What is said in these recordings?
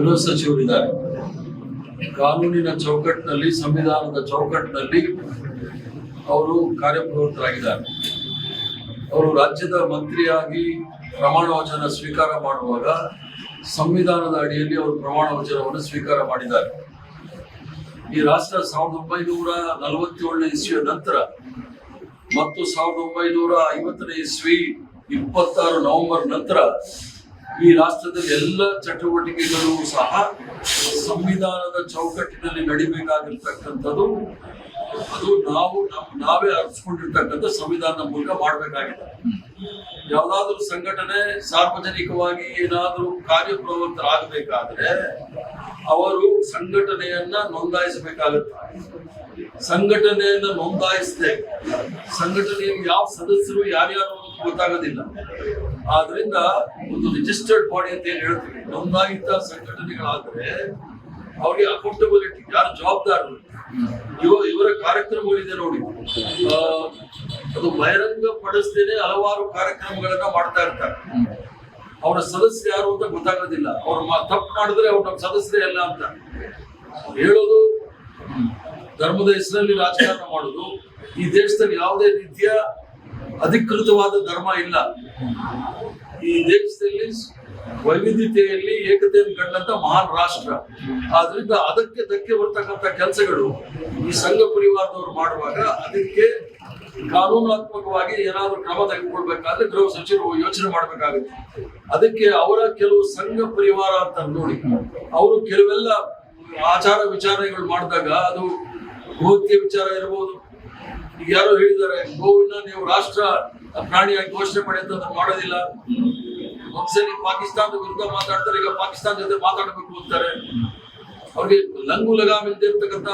ಗೃಹ ಸಚಿವರಿದ್ದಾರೆ. ಕಾನೂನಿನ ಚೌಕಟ್ಟಿನಲ್ಲಿ, ಸಂವಿಧಾನದ ಚೌಕಟ್ಟಿನಲ್ಲಿ ಅವರು ಕಾರ್ಯಪ್ರವೃತ್ತರಾಗಿದ್ದಾರೆ. ಅವರು ರಾಜ್ಯದ ಮಂತ್ರಿಯಾಗಿ ಪ್ರಮಾಣ ವಚನ ಸ್ವೀಕಾರ ಮಾಡುವಾಗ ಸಂವಿಧಾನದ ಅಡಿಯಲ್ಲಿ ಅವರು ಪ್ರಮಾಣ ವಚನವನ್ನು ಸ್ವೀಕಾರ ಮಾಡಿದ್ದಾರೆ. ಈ ರಾಷ್ಟ್ರ 1947ನೇ ಇಸ್ವಿಯ ನಂತರ ಮತ್ತು 1950ನೇ ಇಸ್ವಿ 26 ನವೆಂಬರ್ ನಂತರ ಈ ರಾಷ್ಟ್ರದಲ್ಲಿ ಎಲ್ಲ ಚಟುವಟಿಕೆಗಳು ಸಹ ಸಂವಿಧಾನದ ಚೌಕಟ್ಟಿನಲ್ಲಿ ನಡಿಬೇಕಾಗಿರ್ತಕ್ಕಂಥದ್ದು. ಅದು ನಾವೇ ಅರ್ಸ್ಕೊಂಡಿರ್ತಕ್ಕಂಥ ಸಂವಿಧಾನದ ಮೂಲಕ ಮಾಡಬೇಕಾಗಿದೆ. ಯಾವುದಾದ್ರೂ ಸಂಘಟನೆ ಸಾರ್ವಜನಿಕವಾಗಿ ಏನಾದರೂ ಕಾರ್ಯಪ್ರವೃತ್ತರಾಗಬೇಕಾದ್ರೆ ಅವರು ಸಂಘಟನೆಯನ್ನ ನೋಂದಾಯಿಸಬೇಕಾಗುತ್ತೆ. ಸಂಘಟನೆಯನ್ನ ನೋಂದಾಯಿಸದೆ ಸಂಘಟನೆಯಲ್ಲಿ ಯಾವ ಸದಸ್ಯರು ಯಾರ್ಯಾರು ಗೊತ್ತಾಗೋದಿಲ್ಲ. ಆದ್ರಿಂದ ಒಂದು ರಿಜಿಸ್ಟರ್ಡ್ ಬಾಡಿ ಅಂತ ಏನ್ ಹೇಳ್ತೀವಿ, ನೋಂದಾಯಿತ ಸಂಘಟನೆಗಳಾದ್ರೆ ಅವ್ರಿಗೆ ಅಕೌಂಟಬಿಲಿಟಿ, ಯಾರು ಜವಾಬ್ದಾರರು, ಇವರ ಕಾರ್ಯಕ್ರಮಗಳಿದೆ ನೋಡಿ. ಅದು ಬಹಿರಂಗ ಪಡಿಸದೇನೆ ಹಲವಾರು ಕಾರ್ಯಕ್ರಮಗಳನ್ನ ಮಾಡ್ತಾ ಇರ್ತಾರೆ. ಅವರ ಸದಸ್ಯರು ಯಾರು ಅಂತ ಗೊತ್ತಾಗೋದಿಲ್ಲ. ಅವ್ರು ತಪ್ಪು ಮಾಡಿದ್ರೆ ಅವ್ರು ನಮ್ಮ ಸದಸ್ಯರೇ ಅಲ್ಲ ಅಂತ ಹೇಳೋದು, ಧರ್ಮದ ಹೆಸರಲ್ಲಿ ರಾಜಕಾರಣ ಮಾಡೋದು. ಈ ದೇಶದಲ್ಲಿ ಯಾವುದೇ ರೀತಿಯ ಅಧಿಕೃತವಾದ ಧರ್ಮ ಇಲ್ಲ. ಈ ದೇಶದಲ್ಲಿ ವೈವಿಧ್ಯತೆಯಲ್ಲಿ ಏಕತೆಯನ್ನು ಕಂಡಂತ ಮಹಾನ್ ರಾಷ್ಟ್ರ. ಆದ್ರಿಂದ ಅದಕ್ಕೆ ಧಕ್ಕೆ ಬರ್ತಕ್ಕಂಥ ಕೆಲಸಗಳು ಈ ಸಂಘ ಪರಿವಾರದವರು ಮಾಡುವಾಗ ಅದಕ್ಕೆ ಕಾನೂನಾತ್ಮಕವಾಗಿ ಏನಾದ್ರು ಕ್ರಮ ತೆಗೆದುಕೊಳ್ಬೇಕಾದ್ರೆ ಗೃಹ ಸಚಿವರು ಯೋಚನೆ ಮಾಡ್ಬೇಕಾಗುತ್ತೆ. ಅದಕ್ಕೆ ಅವರ ಕೆಲವು ಸಂಘ ಪರಿವಾರ ಅಂತ ನೋಡಿ ಅವರು ಕೆಲವೆಲ್ಲ ಆಚಾರ ವಿಚಾರಗಳು ಮಾಡಿದಾಗ ಅದು ಗೋಹತ್ಯೆ ವಿಚಾರ ಇರಬಹುದು. ಈಗ ಯಾರೋ ಹೇಳಿದ್ದಾರೆ, ಗೋವಿನ ನೀವು ರಾಷ್ಟ್ರ ಪ್ರಾಣಿಯಾಗಿ ಘೋಷಣೆ ಮಾಡಿ ಅಂತ ಮಾಡೋದಿಲ್ಲ. ಒಂದ್ಸಲಿ ಪಾಕಿಸ್ತಾನದ ವಿರುದ್ಧ ಮಾತಾಡ್ತಾರೆ, ಈಗ ಪಾಕಿಸ್ತಾನ ಜೊತೆ ಮಾತಾಡಬೇಕು ಅಂತಾರೆ. ಅವ್ರಿಗೆ ಲಂಗು ಲಗಾಮ್ ಇಲ್ಲದೆ ಇರ್ತಕ್ಕಂಥ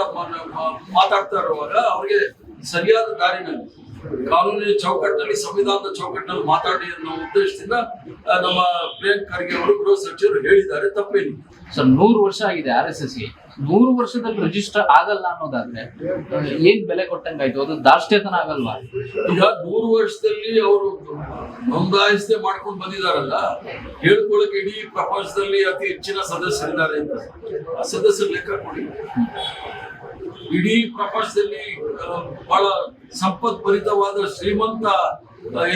ಮಾತಾಡ್ತಾ ಇರುವಾಗ ಅವ್ರಿಗೆ ಸರಿಯಾದ ದಾರಿನಲ್ಲಿ ಕಾನೂನಿನ ಚೌಕಟ್ಟಿನಲ್ಲಿ, ಸಂವಿಧಾನದ ಚೌಕಟ್ಟಿನಲ್ಲಿ ಮಾತಾಡಿ ಅನ್ನೋ ಉದ್ದೇಶದಿಂದ ನಮ್ಮ ಪ್ರಿಯಾಂಕ್ ಖರ್ಗೆ ಅವರು ಗೃಹ ಸಚಿವರು ಹೇಳಿದ್ದಾರೆ. ತಪ್ಪೇನು ಸರ್? 100 ವರ್ಷ ಆಗಿದೆ RSSಗೆ. 100 ವರ್ಷದಲ್ಲಿ ರಿಜಿಸ್ಟರ್ ಆಗಲ್ಲ ಅನ್ನೋದಾದ್ರೆ ಏನ್ ಬೆಲೆ ಕೊಟ್ಟಂಗಾಯ್ತು? ಅದು ದಾಷ್ಟ್ಯತನ ಆಗಲ್ವಾ? ಈಗ 100 ವರ್ಷದಲ್ಲಿ ಅವರು ನೋಂದಾಯಿಸದೆ ಮಾಡ್ಕೊಂಡು ಬಂದಿದಾರಲ್ಲ, ಹೇಳ್ಕೊಳಕ್ ಇಡೀ ಪ್ರಪಂಚದಲ್ಲಿ ಅತಿ ಹೆಚ್ಚಿನ ಸದಸ್ಯರಿದ್ದಾರೆ ಅಂತ ಆ ಸದಸ್ಯರ ಲೆಕ್ಕ ಕೊಡಿ. ಇಡೀ ಪ್ರಪಂಚದಲ್ಲಿ ಬಹಳ ಸಂಪತ್ ಭರಿತವಾದ ಶ್ರೀಮಂತ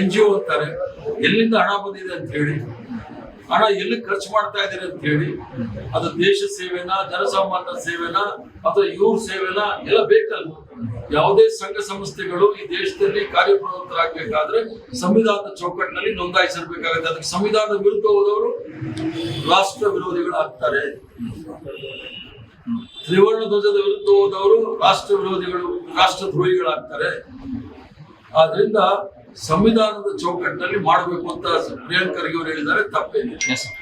NGO ಅಂತಾರೆ. ಎಲ್ಲಿಂದ ಹಣ ಬಂದಿದೆ ಅಂತ ಹೇಳಿ, ಹಣ ಎಲ್ಲಿ ಖರ್ಚು ಮಾಡ್ತಾ ಇದ್ದೀರಿ ಅಂತ ಹೇಳಿ, ಅದು ದೇಶ ಸೇವೆನಾ, ಜನಸಾಮಾನ್ಯ ಸೇವೆನಾ, ಅಥವಾ ಇವ್ರ ಸೇವೆನಾ ಎಲ್ಲ ಬೇಕಲ್ಲ. ಯಾವುದೇ ಸಂಘ ಸಂಸ್ಥೆಗಳು ಈ ದೇಶದಲ್ಲಿ ಕಾರ್ಯಪ್ರವೃತ್ತರಾಗಬೇಕಾದ್ರೆ ಸಂವಿಧಾನದ ಚೌಕಟ್ಟಿನಲ್ಲಿ ನೋಂದಾಯಿಸಬೇಕಾಗುತ್ತೆ. ಅದಕ್ಕೆ ಸಂವಿಧಾನದ ವಿರುದ್ಧ ಹೋದವರು ರಾಷ್ಟ್ರ ವಿರೋಧಿಗಳಾಗ್ತಾರೆ. ತ್ರಿವರ್ಣ ಧ್ವಜದ ವಿರುದ್ಧ ಹೋದವರು ರಾಷ್ಟ್ರ ವಿರೋಧಿಗಳು, ರಾಷ್ಟ್ರ ದ್ರೋಹಿಗಳಾಗ್ತಾರೆ. ಆದ್ರಿಂದ ಸಂವಿಧಾನದ ಚೌಕಟ್ಟಿನಲ್ಲಿ ಮಾಡಬೇಕು ಅಂತ ಪ್ರಿಯಾಂಕ್ ಖರ್ಗೆ ಅವರು ಹೇಳಿದ್ದಾರೆ. ತಪ್ಪೇನಿಲ್ಲ.